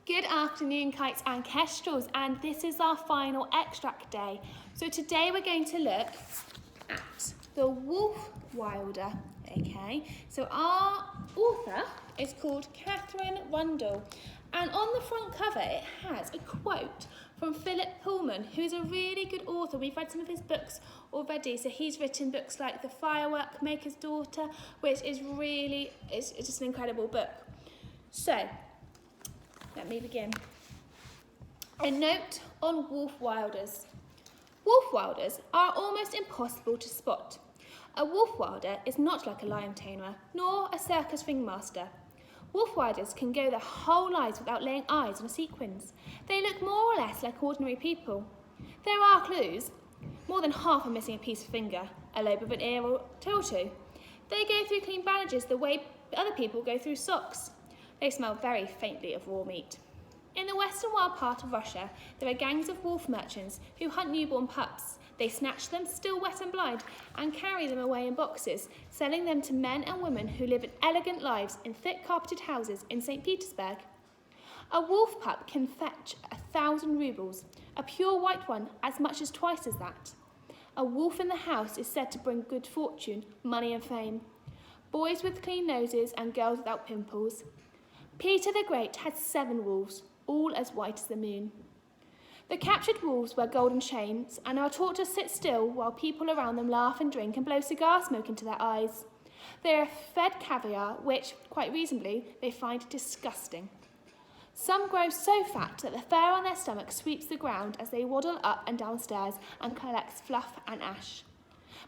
Good afternoon, kites and kestrels, and this is our final extract day. So today we're going to look at the wolf wilder, okay? So our author is called Catherine Rundell, and on the front cover it has a quote from Philip Pullman, who's a really good author. We've read some of his books already, so he's written books like The Firework Maker's Daughter, which is really, it's just an incredible book. So, let me begin. A note on wolf wilders. Wolf wilders are almost impossible to spot. A wolf wilder is not like a lion tamer, nor a circus ringmaster. Wolf wilders can go their whole lives without laying eyes on sequins. They look more or less like ordinary people. There are clues. More than half are missing a piece of finger, a lobe of an ear or toe or two. They go through clean bandages the way other people go through socks. They smell very faintly of raw meat. In the western wild part of Russia, there are gangs of wolf merchants who hunt newborn pups. They snatch them, still wet and blind, and carry them away in boxes, selling them to men and women who live elegant lives in thick carpeted houses in St. Petersburg. A wolf pup can fetch 1,000 rubles, a pure white one as much as twice as that. A wolf in the house is said to bring good fortune, money and fame. Boys with clean noses and girls without pimples. Peter the Great had 7 wolves, all as white as the moon. The captured wolves wear golden chains and are taught to sit still while people around them laugh and drink and blow cigar smoke into their eyes. They are fed caviar, which, quite reasonably, they find disgusting. Some grow so fat that the fur on their stomach sweeps the ground as they waddle up and down stairs and collects fluff and ash.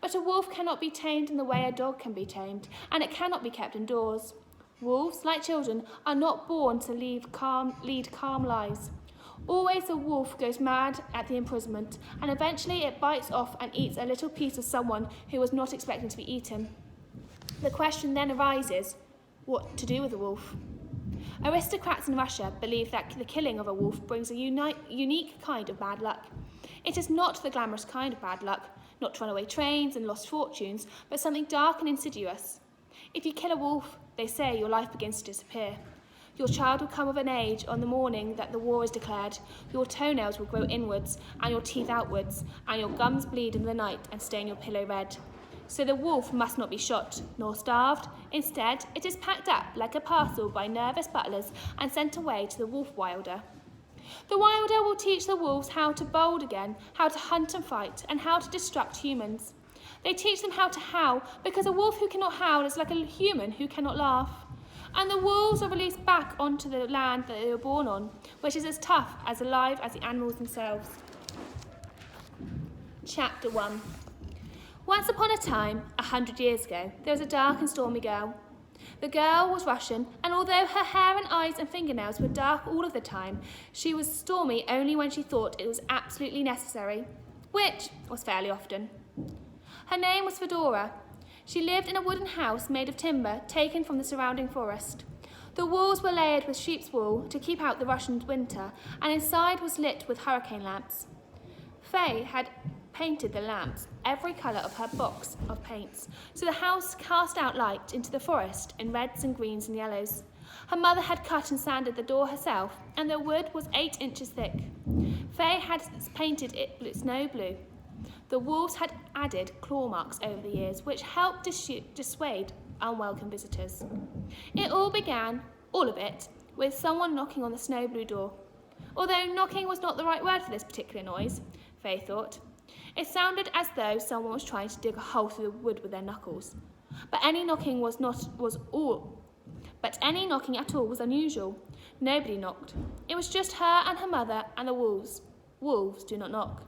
But a wolf cannot be tamed in the way a dog can be tamed, and it cannot be kept indoors. Wolves, like children, are not born to lead calm lives. Always the wolf goes mad at the imprisonment, and eventually it bites off and eats a little piece of someone who was not expecting to be eaten. The question then arises, what to do with a wolf? Aristocrats in Russia believe that the killing of a wolf brings a unique kind of bad luck. It is not the glamorous kind of bad luck, not runaway trains and lost fortunes, but something dark and insidious. If you kill a wolf, they say your life begins to disappear. Your child will come of an age on the morning that the war is declared. Your toenails will grow inwards and your teeth outwards, and your gums bleed in the night and stain your pillow red. So the wolf must not be shot, nor starved. Instead, it is packed up like a parcel by nervous butlers and sent away to the wolf wilder. The wilder will teach the wolves how to bold again, how to hunt and fight, and how to destruct humans. They teach them how to howl, because a wolf who cannot howl is like a human who cannot laugh. And the wolves are released back onto the land that they were born on, which is as tough, as alive as the animals themselves. Chapter 1. Once upon a time, 100 years ago, there was a dark and stormy girl. The girl was Russian, and although her hair and eyes and fingernails were dark all of the time, she was stormy only when she thought it was absolutely necessary, which was fairly often. Her name was Fedora. She lived in a wooden house made of timber taken from the surrounding forest. The walls were layered with sheep's wool to keep out the Russian winter, and inside was lit with hurricane lamps. Faye had painted the lamps every colour of her box of paints, so the house cast out light into the forest in reds and greens and yellows. Her mother had cut and sanded the door herself, and the wood was 8 inches thick. Faye had painted it snow blue. The wolves had added claw marks over the years, which helped dissuade unwelcome visitors. It all began, all of it, with someone knocking on the snow blue door. Although knocking was not the right word for this particular noise, Faye thought. It sounded as though someone was trying to dig a hole through the wood with their knuckles. But any knocking at all was unusual. Nobody knocked. It was just her and her mother and the wolves. Wolves do not knock.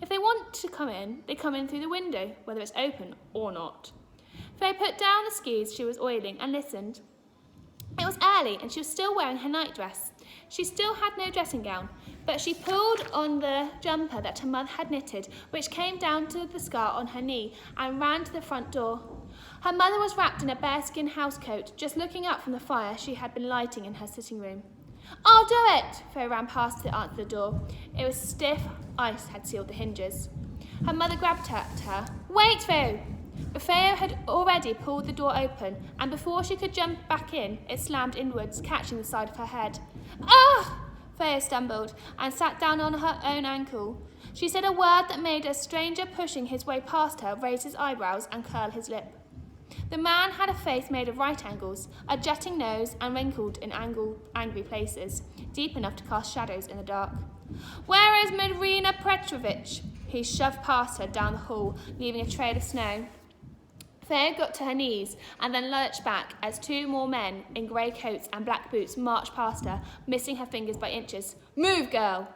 If they want to come in, they come in through the window, whether it's open or not. Faye put down the skis she was oiling and listened. It was early and she was still wearing her nightdress. She still had no dressing gown, but she pulled on the jumper that her mother had knitted, which came down to the scar on her knee, and ran to the front door. Her mother was wrapped in a bearskin housecoat, just looking up from the fire she had been lighting in her sitting room. "I'll do it!" Faye ran past to answer the door. It was stiff. Ice had sealed the hinges. Her mother grabbed her at her. "Wait, Faye!" But Feo had already pulled the door open, and before she could jump back in, it slammed inwards, catching the side of her head. Ah! Feo stumbled and sat down on her own ankle. She said a word that made a stranger pushing his way past her raise his eyebrows and curl his lip. The man had a face made of right angles, a jutting nose, and wrinkled in angry places, deep enough to cast shadows in the dark. Where is Marina Petrovich? He shoved past her down the hall, leaving a trail of snow. Feo got to her knees and then lurched back as two more men in grey coats and black boots marched past her, missing her fingers by inches. Move, girl!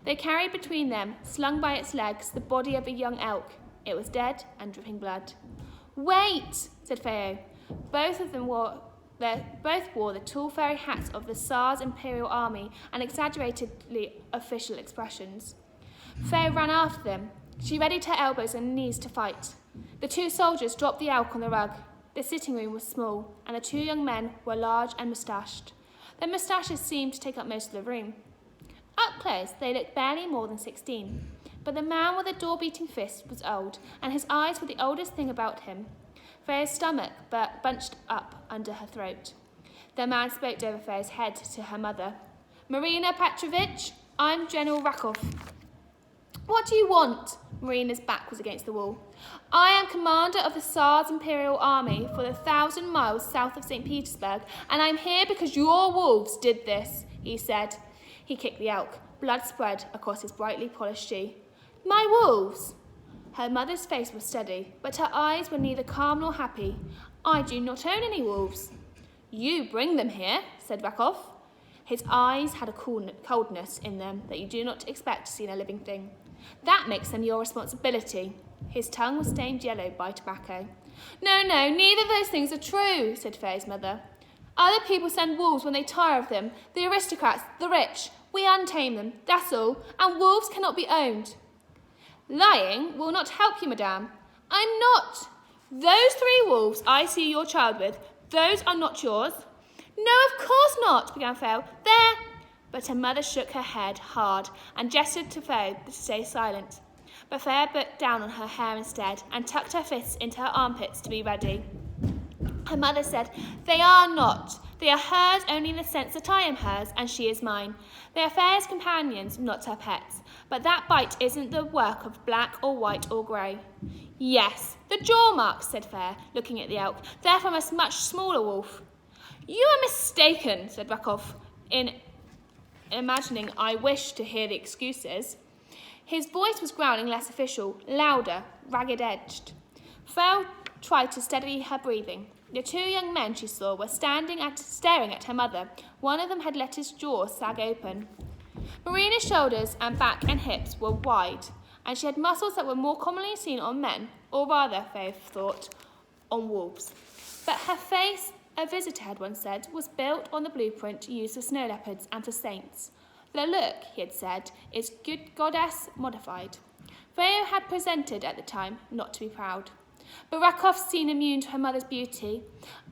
They carried between them, slung by its legs, the body of a young elk. It was dead and dripping blood. Wait, said Feo. Both wore the tall furry hats of the Tsar's Imperial Army and exaggeratedly official expressions. Feo ran after them. She readied her elbows and knees to fight. The two soldiers dropped the elk on the rug. The sitting room was small, and the two young men were large and moustached. Their moustaches seemed to take up most of the room. Up close, they looked barely more than 16. But the man with the door-beating fist was old, and his eyes were the oldest thing about him. Feo's stomach bunched up under her throat. The man spoke over Feo's head to her mother. Marina Petrovich, I'm General Rakov. What do you want? Marina's back was against the wall. I am commander of the Tsar's Imperial Army for the 1,000 miles south of St. Petersburg, and I'm here because your wolves did this, he said. He kicked the elk. Blood spread across his brightly polished shoe. My wolves! Her mother's face was steady, but her eyes were neither calm nor happy. I do not own any wolves. You bring them here, said Rakov. His eyes had a coldness in them that you do not expect to see in a living thing. That makes them your responsibility. His tongue was stained yellow by tobacco. No, neither of those things are true, said Feo's mother. Other people send wolves when they tire of them. The aristocrats, the rich. We untame them, that's all, and wolves cannot be owned. Lying will not help you, madame. I'm not. Those 3 wolves I see your child with, those are not yours. No, of course not, began Feo. There. But her mother shook her head hard and gestured to Feo to stay silent. But Feo bit down on her hair instead and tucked her fists into her armpits to be ready. Her mother said, They are not. They are hers only in the sense that I am hers and she is mine. They are Feo's companions, not her pets. But that bite isn't the work of black or white or grey. Yes, the jaw marks, said Feo, looking at the elk. They're from a much smaller wolf. You are mistaken, said Rakov, in imagining I wished to hear the excuses. His voice was growling less official, louder, ragged-edged. Feo tried to steady her breathing. The 2 young men she saw were staring at her mother. One of them had let his jaw sag open. Marina's shoulders and back and hips were wide, and she had muscles that were more commonly seen on men, or rather, Feo thought, on wolves. But her face, a visitor had once said, was built on the blueprint used for snow leopards and for saints. The look, he had said, is good goddess modified. Feo had presented at the time not to be proud. But Rakov seemed immune to her mother's beauty.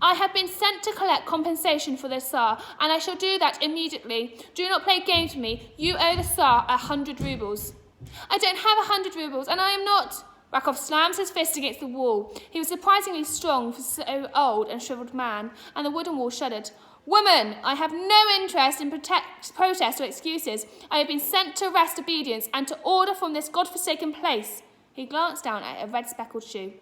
I have been sent to collect compensation for the Tsar, and I shall do that immediately. Do not play games with me. You owe the Tsar 100 rubles. I don't have 100 rubles, and I am not. Rakov slammed his fist against the wall. He was surprisingly strong for so old and shriveled man, and the wooden wall shuddered. Woman, I have no interest in protest or excuses. I have been sent to arrest obedience and to order from this godforsaken place. He glanced down at a red-speckled shoe.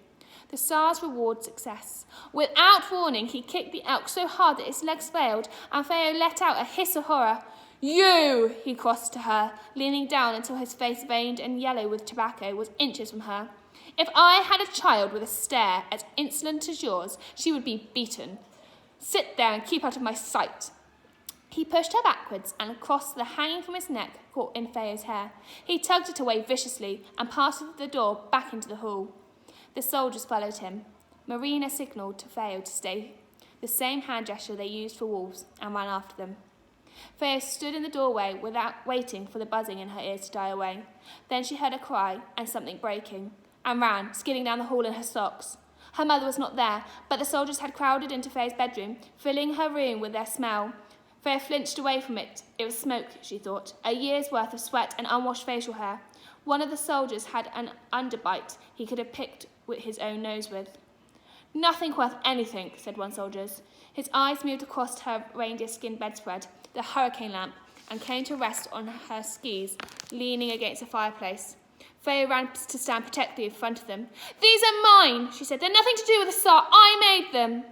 The Tsar's reward success. Without warning, he kicked the elk so hard that its legs failed, and Feo let out a hiss of horror. You, he crossed to her, leaning down until his face, veined and yellow with tobacco, was inches from her. If I had a child with a stare as insolent as yours, she would be beaten. Sit there and keep out of my sight. He pushed her backwards and across the hanging from his neck caught in Feo's hair. He tugged it away viciously and passed the door back into the hall. The soldiers followed him. Marina signalled to Feo to stay, the same hand gesture they used for wolves, and ran after them. Feo stood in the doorway without waiting for the buzzing in her ears to die away. Then she heard a cry and something breaking, and ran, skidding down the hall in her socks. Her mother was not there, but the soldiers had crowded into Feo's bedroom, filling her room with their smell. Feo flinched away from it. It was smoke, she thought, a year's worth of sweat and unwashed facial hair. One of the soldiers had an underbite he could have picked his own nose with. Nothing worth anything, said one soldier. His eyes moved across her reindeer skin bedspread, the hurricane lamp, and came to rest on her skis, leaning against the fireplace. Freya ran to stand protectively in front of them. These are mine, she said. They're nothing to do with the Tsar. I made them.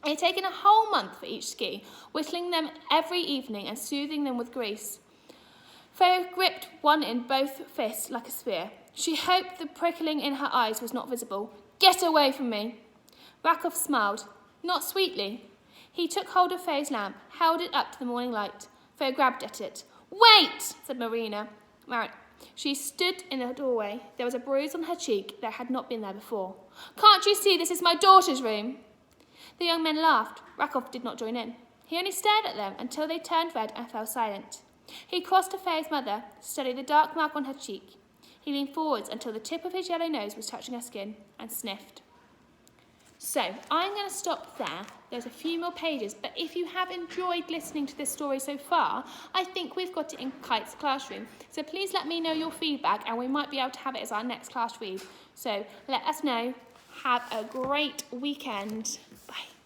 It had taken a whole month for each ski, whittling them every evening and soothing them with grease. Freya gripped one in both fists like a spear. She hoped the prickling in her eyes was not visible. Get away from me. Rakov smiled, not sweetly. He took hold of Freya's lamp, held it up to the morning light. Freya grabbed at it. Wait, said Marina. She stood in the doorway. There was a bruise on her cheek that had not been there before. Can't you see this is my daughter's room? The young men laughed. Rakov did not join in. He only stared at them until they turned red and fell silent. He crossed to Freya's mother, studied the dark mark on her cheek. He leaned forwards until the tip of his yellow nose was touching her skin and sniffed. So, I'm going to stop there. There's a few more pages, but if you have enjoyed listening to this story so far, I think we've got it in Kite's classroom. So please let me know your feedback and we might be able to have it as our next class read. So let us know. Have a great weekend. Bye.